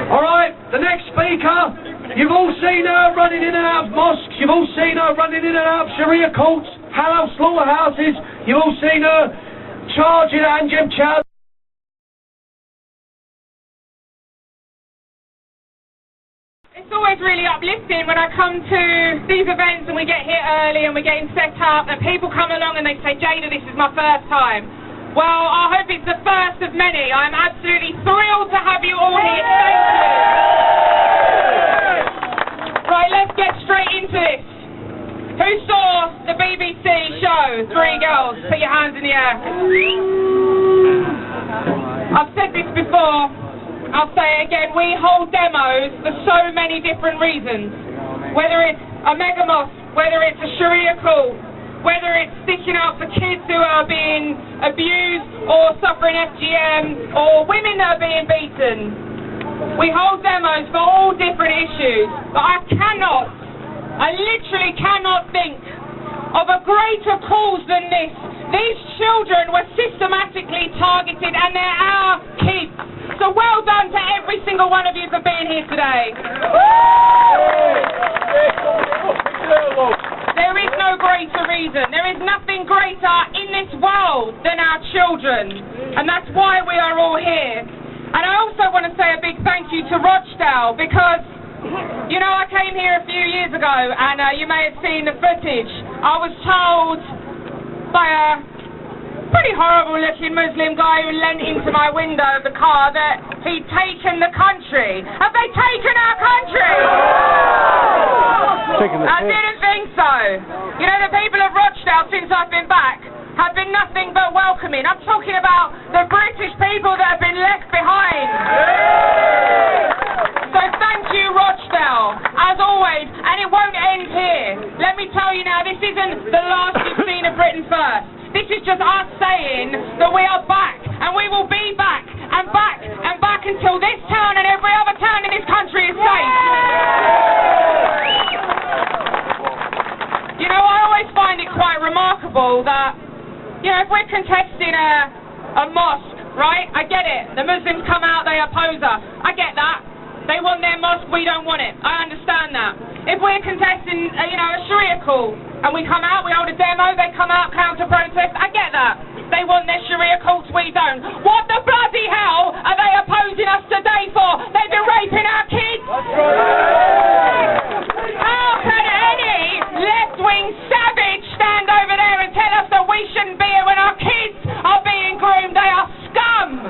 All right, the next speaker, you've all seen her running in and out of mosques, you've all seen her running in and out of Sharia courts, halal slaughterhouses, you've all seen her charging Anjem Chow. It's always really uplifting when I come to these events and we get here early and we're getting set up and people come along and they say, Jayda, this is my first time. Well, I hope it's the first of many. I'm absolutely thrilled to have you all here. Thank you. Right, let's get straight into this. Who saw the BBC show, Three Girls? Put your hands in the air. I've said this before. I'll say it again, we hold demos for so many different reasons. Whether it's a mega mosque, whether it's a Sharia call, whether it's sticking up for kids who are being abused or suffering FGM, or women that are being beaten. We hold demos for all different issues, but I literally cannot think of a greater cause than this. These children were systematically targeted and they're our kids. So well done to every single one of you for being here today. There is no greater reason. There is nothing greater in this world than our children. And that's why we are all here. And I also want to say a big thank you to Rochdale because, you know, I came here a few years ago and you may have seen the footage. I was told by a pretty horrible looking Muslim guy who leant into my window of the car that he'd taken the country. Have they taken our country? I didn't think so. You know, the people of Rochdale, since I've been back, have been nothing but welcoming. I'm talking about the British people that have been left behind. So thank you, Rochdale, as always, and it won't end here. Let me tell you now, this isn't the last you've seen of Britain First. This is just us saying that we are back, and we will be back, and back, and back until this town and every other town in this country is safe. You know, I always find it quite remarkable that, you know, if we're contesting a mosque, right, I get it. The Muslims come out, they oppose us. I get that. They want their mosque, we don't want it. I understand that. If we're contesting, you know, a Sharia call, and we come out, we hold a demo, they come out, counter-protest, I get that. They want their Sharia cults, we don't. What the bloody hell are they opposing us today for? They've been raping our kids! How can any left-wing savage stand over there and tell us that we shouldn't be here when our kids are being groomed? They are scum!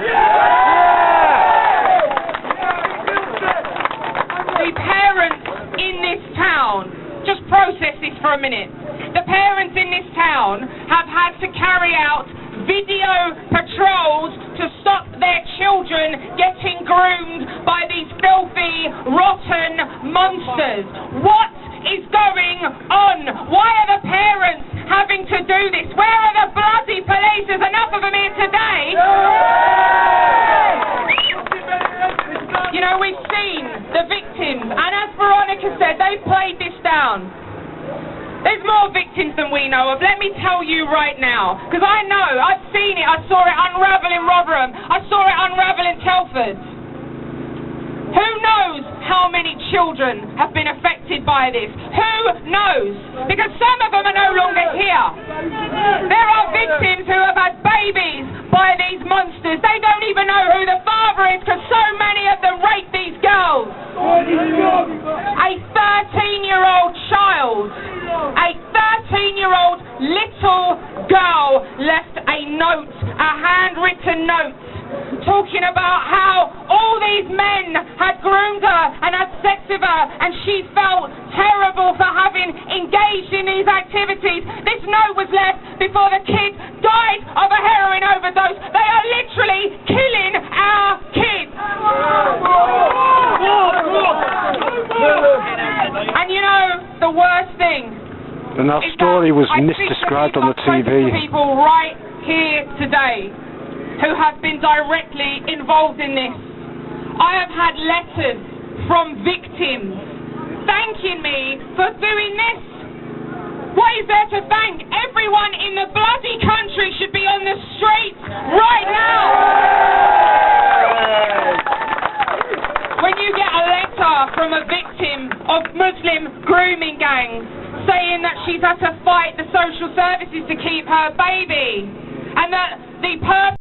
The parents in this town, just process this for a minute. The parents in this town have had to carry out video patrols to stop their children getting groomed by these filthy, rotten monsters. What is going on? Why are the parents having to do this? Where are the bloody police? There's enough of them here today. You know, we've seen the victims, and as Veronica said, they've played this down. There's more victims than we know of, let me tell you right now. Because I know, I've seen it, I saw it unravel in Rotherham, I saw it unravel in Telford. Who knows how many children have been affected by this? Who knows? Because some of them are no longer here. There are victims who have had babies by these monsters. They don't even know who the father is because so many of them rape these girls. A 13-year-old child, a 13-year-old little girl left a note, a handwritten note, talking about how all these men had groomed her and had sex with her and she felt terrible for having engaged in these activities. This note was left before the kid died of a heroin overdose. They are literally killing our kids. And you know, the worst thing, and that story was misdescribed on the TV. People right here today who have been directly involved in this. I have had letters from victims thanking me for doing this. What is there to thank? Everyone in the bloody country should be on the streets right now. When you of Muslim grooming gangs, saying that she's had to fight the social services to keep her baby, and that the purpose